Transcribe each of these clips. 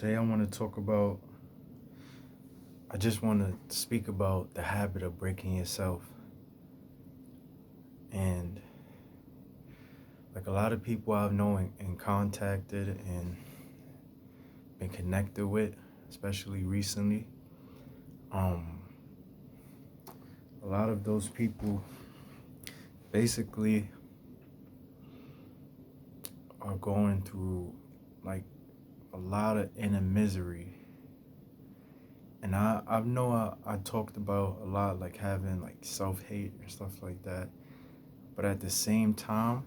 Today I want to talk about, I just want to speak about the habit of breaking yourself. And like a lot of people I've known and contacted and been connected with, especially recently, um, a lot of those people basically are going through like a lot of inner misery. And I know I talked about a lot like having like self-hate and stuff like that. But at the same time,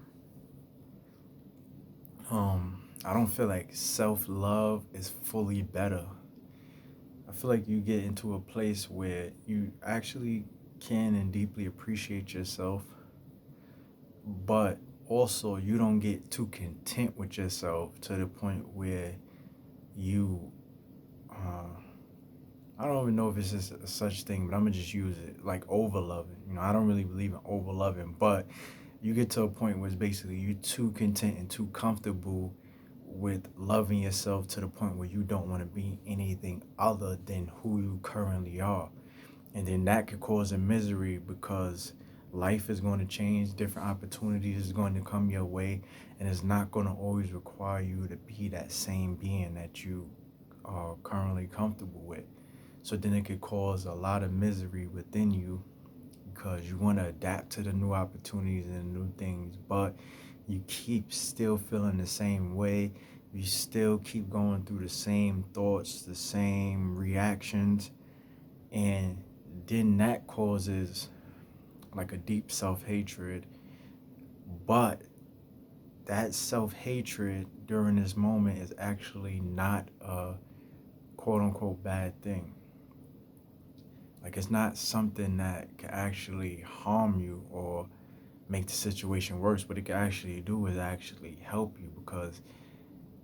I don't feel like self-love is fully better. I feel like you get into a place where you actually can and deeply appreciate yourself, but also you don't get too content with yourself to the point where you uh, I don't even know if it's just a such thing, but I'm gonna just use it like over loving. I don't really believe in over loving, but you get to a point where it's basically you too content and too comfortable with loving yourself to the point where you don't want to be anything other than who you currently are. And then that could cause a misery because life is going to change, different opportunities is going to come your way, and it's not going to always require you to be that same being that you are currently comfortable with. So then it could cause a lot of misery within you because you want to adapt to the new opportunities and new things, but you keep still feeling the same way. You still keep going through the same thoughts, the same reactions, and then that causes like a deep self-hatred. But that self-hatred during this moment is actually not a quote unquote bad thing. Like it's not something that can actually harm you or make the situation worse. What it can actually do is actually help you because,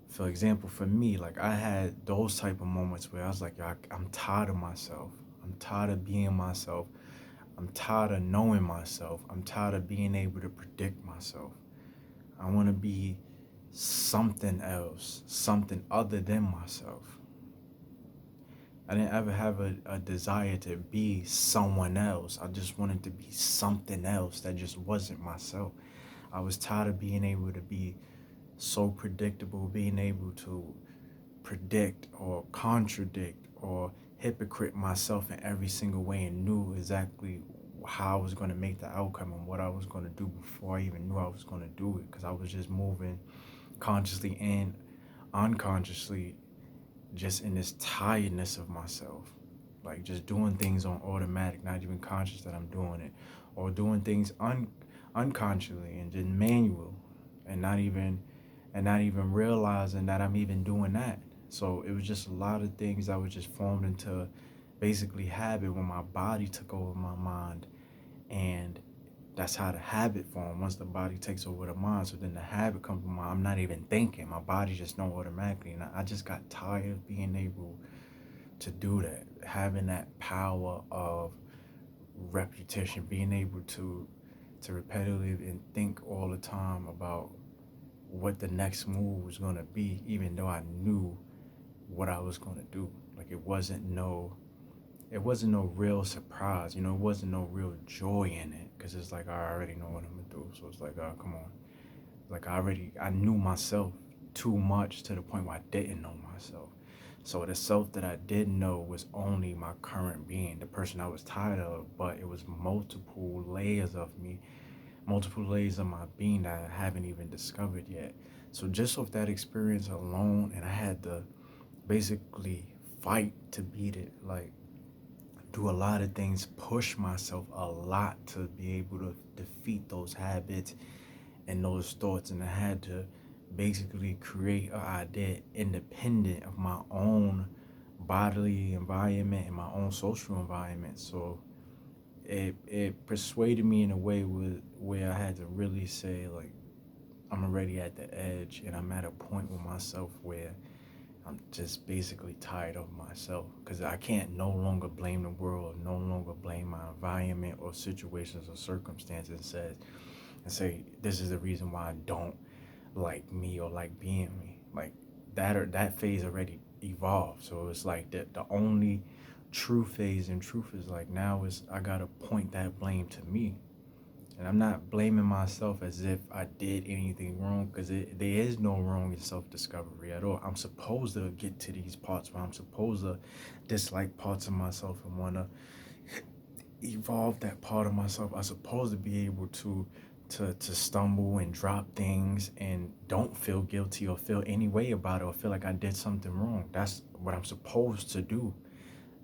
for example, for me, like I had those type of moments where I was like, I'm tired of myself. I'm tired of being myself. I'm tired of knowing myself. I'm tired of being able to predict myself. I want to be something else, something other than myself. I didn't ever have a desire to be someone else. I just wanted to be something else that just wasn't myself. I was tired of being able to be so predictable, being able to predict or contradict or hypocrite myself in every single way and knew exactly how I was going to make the outcome and what I was going to do before I even knew I was going to do it because I was just moving consciously and unconsciously just in this tiredness of myself, like just doing things on automatic, not even conscious that I'm doing it, or doing things unconsciously and just manual, and not even realizing that I'm even doing that. So it was just a lot of things that were just formed into basically habit when my body took over my mind, and that's how the habit formed once the body takes over the mind. So then the habit comes from I'm not even thinking. My body just know automatically. And I just got tired of being able to do that, having that power of repetition, being able to repetitively and think all the time about what the next move was gonna be, even though I knew what I was gonna do. Like it wasn't no real surprise, it wasn't no real joy in it because it's like I already know what I'm gonna do. So it's like, oh, come on. Like I knew myself too much to the point where I didn't know myself. So the self that I did know was only my current being, the person I was tired of, but it was multiple layers of me, multiple layers of my being that I haven't even discovered yet. So just off that experience alone, and I had to basically fight to beat it. Like do a lot of things, push myself a lot to be able to defeat those habits and those thoughts. And I had to basically create an idea independent of my own bodily environment and my own social environment. So it persuaded me in a way where I had to really say like I'm already at the edge and I'm at a point with myself where I'm just basically tired of myself because I can't no longer blame the world, no longer blame my environment or situations or circumstances and say this is the reason why I don't like me or like being me. Like that phase already evolve. So it's like the only true phase in truth is like now is I gotta point that blame to me. And I'm not blaming myself as if I did anything wrong, because there is no wrong in self-discovery at all. I'm supposed to get to these parts where I'm supposed to dislike parts of myself and want to evolve that part of myself. I'm supposed to be able to stumble and drop things and don't feel guilty or feel any way about it or feel like I did something wrong. That's what I'm supposed to do.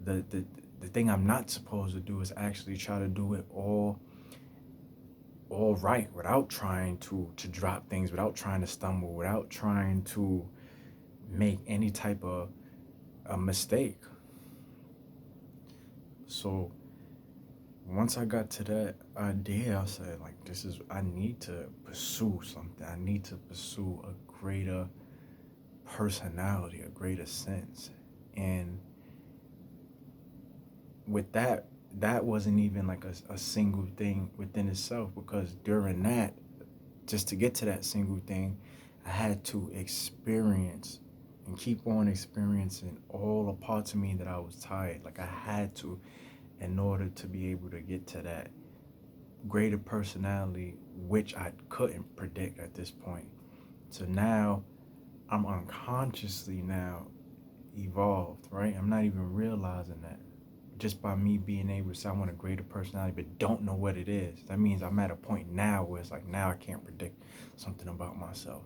The thing I'm not supposed to do is actually try to do it all right without trying to drop things, without trying to stumble, without trying to make any type of a mistake. So once I got to that idea, I said, like, I need to pursue something. I need to pursue a greater personality, a greater sense. And with that, that wasn't even like a single thing within itself, because during that, just to get to that single thing, I had to experience and keep on experiencing all the parts of me that I was tired. Like I had to, in order to be able to get to that greater personality, which I couldn't predict at this point. So now I'm unconsciously now evolved, right? I'm not even realizing that. Just by me being able to say I want a greater personality but don't know what it is. That means I'm at a point now where it's like now I can't predict something about myself.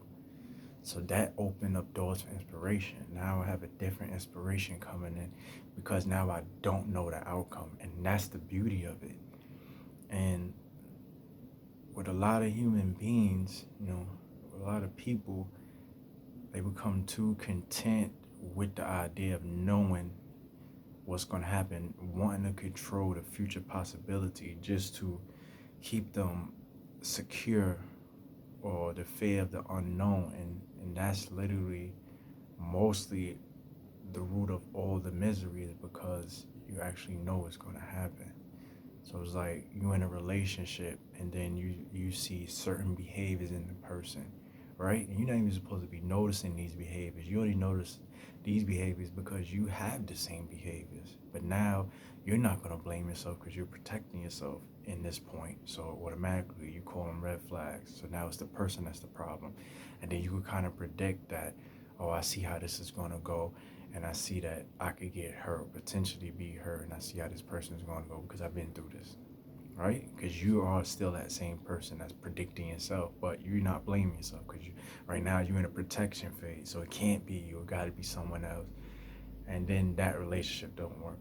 So that opened up doors for inspiration. Now I have a different inspiration coming in because now I don't know the outcome. And that's the beauty of it. And with a lot of human beings, a lot of people, they become too content with the idea of knowing what's going to happen, wanting to control the future possibility just to keep them secure, or the fear of the unknown. And that's literally mostly the root of all the misery, is because you actually know what's going to happen. So it's like you in a relationship and then you see certain behaviors in the person, right? And you're not even supposed to be noticing these behaviors. You only notice these behaviors because you have the same behaviors. But now you're not going to blame yourself because you're protecting yourself in this point. So automatically you call them red flags. So now it's the person that's the problem. And then you can kind of predict that, oh, I see how this is going to go. And I see that I could get hurt, potentially be hurt, and I see how this person is going to go because I've been through this, right? Because you are still that same person that's predicting yourself, but you're not blaming yourself because right now you're in a protection phase, so it can't be you. It got to be someone else, and then that relationship don't work.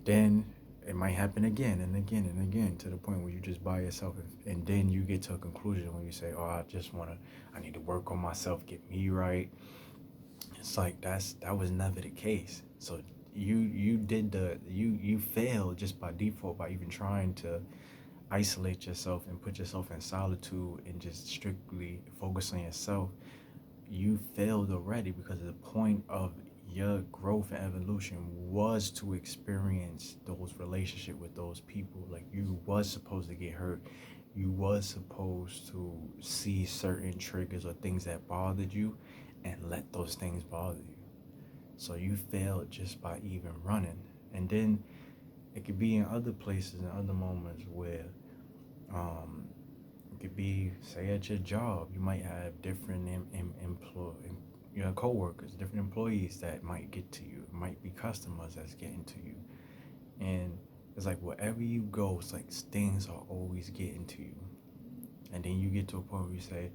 Then it might happen again and again and again to the point where you just by yourself, and then you get to a conclusion when you say, "Oh, I need to work on myself, get me right." It's like that was never the case. So you failed just by default by even trying to isolate yourself and put yourself in solitude and just strictly focus on yourself. You failed already, because the point of your growth and evolution was to experience those relationships with those people. Like you was supposed to get hurt. You was supposed to see certain triggers or things that bothered you and let those things bother you. So you failed just by even running. And then it could be in other places and other moments where it could be, say, at your job. You might have different coworkers, different employees that might get to you. It might be customers that's getting to you. And it's like wherever you go, it's like things are always getting to you. And then you get to a point where you say,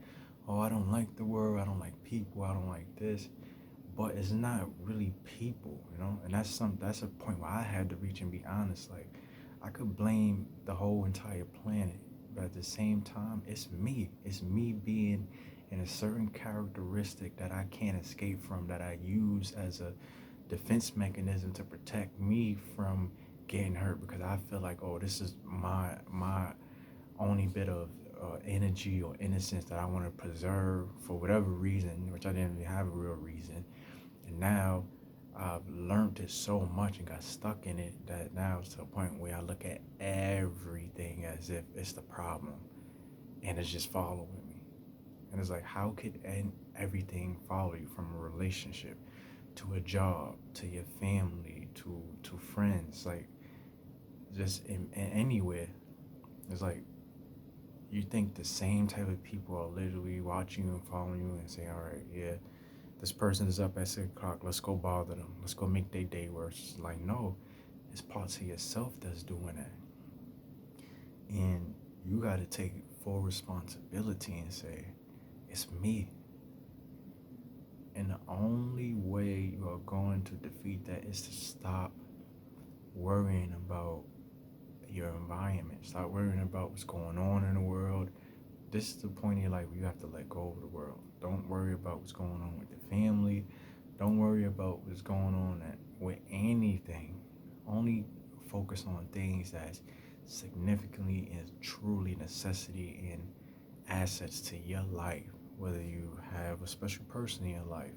oh, I don't like the world, I don't like people, I don't like this. But it's not really people, And that's a point where I had to reach and be honest. Like, I could blame the whole entire planet, but at the same time, it's me. It's me being in a certain characteristic that I can't escape from, that I use as a defense mechanism to protect me from getting hurt, because I feel like, oh, this is my only bit of energy or innocence that I want to preserve for whatever reason, which I didn't really have a real reason. And now I've learned it so much and got stuck in it that now it's to a point where I look at everything as if it's the problem and it's just following me. And it's like, how could everything follow you from a relationship to a job, to your family, to friends, like just in anywhere. It's like you think the same type of people are literally watching you and following you and saying, all right, yeah, this person is up at 6 o'clock. Let's go bother them. Let's go make their day worse. It's like, no, it's parts of yourself that's doing that. And you got to take full responsibility and say, it's me. And the only way you are going to defeat that is to stop worrying about your environment. Stop worrying about what's going on in the world. This is the point in your life where you have to let go of the world. Don't worry about what's going on with the family. Don't worry about what's going on with anything. Only focus on things that's significantly and truly necessity and assets to your life. Whether you have a special person in your life,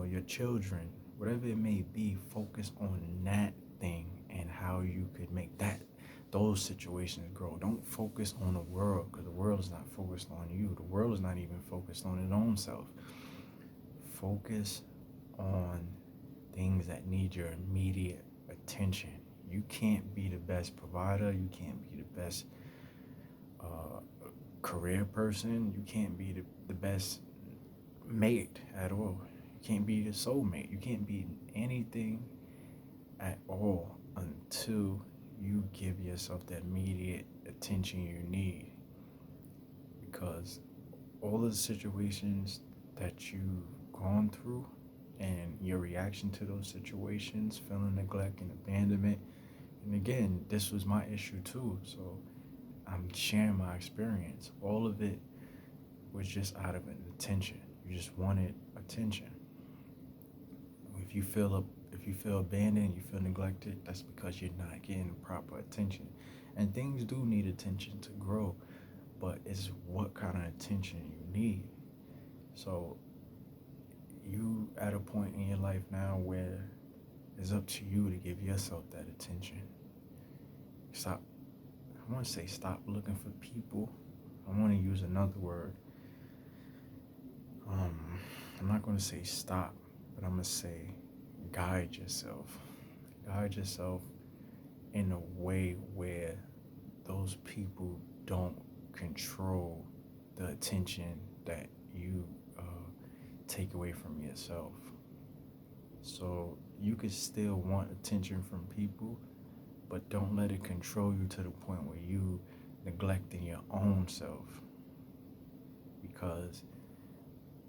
your children, whatever it may be, focus on that thing and how you could make those situations grow. Don't focus on the world, because the world is not focused on you. The world is not even focused on its own self. Focus on things that need your immediate attention. You can't be the best provider. You can't be the best career person. You can't be the best mate at all. You can't be the soulmate. You can't be anything at all until you give yourself the immediate attention you need. Because all of the situations that you've gone through and your reaction to those situations, feeling neglect and abandonment, and again, this was my issue too, so I'm sharing my experience. All of it was just out of an attention. You just wanted attention. If you feel abandoned, you feel neglected, that's because you're not getting proper attention. And things do need attention to grow, but it's what kind of attention you need. So you at a point in your life now where it's up to you to give yourself that attention. I want to say stop looking for people. I want to use another word. I'm not going to say stop, but I'm going to say guide yourself. Guide yourself in a way where those people don't control the attention that you take away from yourself. So you could still want attention from people, but don't let it control you to the point where you neglecting your own self. Because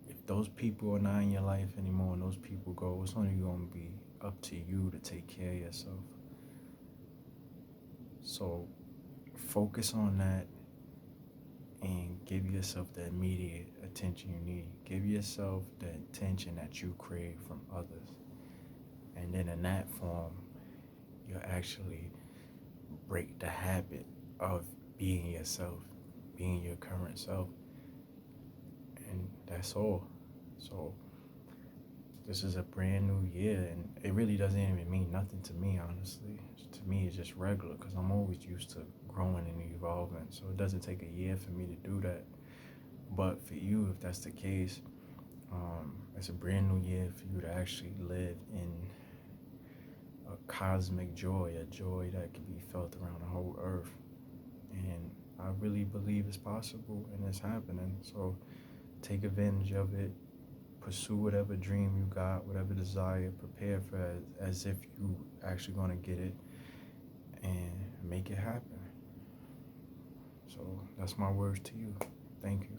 if those people are not in your life anymore and those people go, it's only going to be up to you to take care of yourself. So focus on that and give yourself the immediate attention you need. Give yourself the attention that you crave from others. And then in that form, you'll actually break the habit of being yourself, being your current self. And that's all. So this is a brand new year, and it really doesn't even mean nothing to me, honestly. To me, it's just regular, because I'm always used to growing and evolving. So it doesn't take a year for me to do that. But for you, if that's the case, it's a brand new year for you to actually live in a cosmic joy, a joy that can be felt around the whole earth. And I really believe it's possible and it's happening. So take advantage of it. Pursue whatever dream you got, whatever desire, prepare for it as if you actually going to get it, and make it happen. So that's my words to you. Thank you.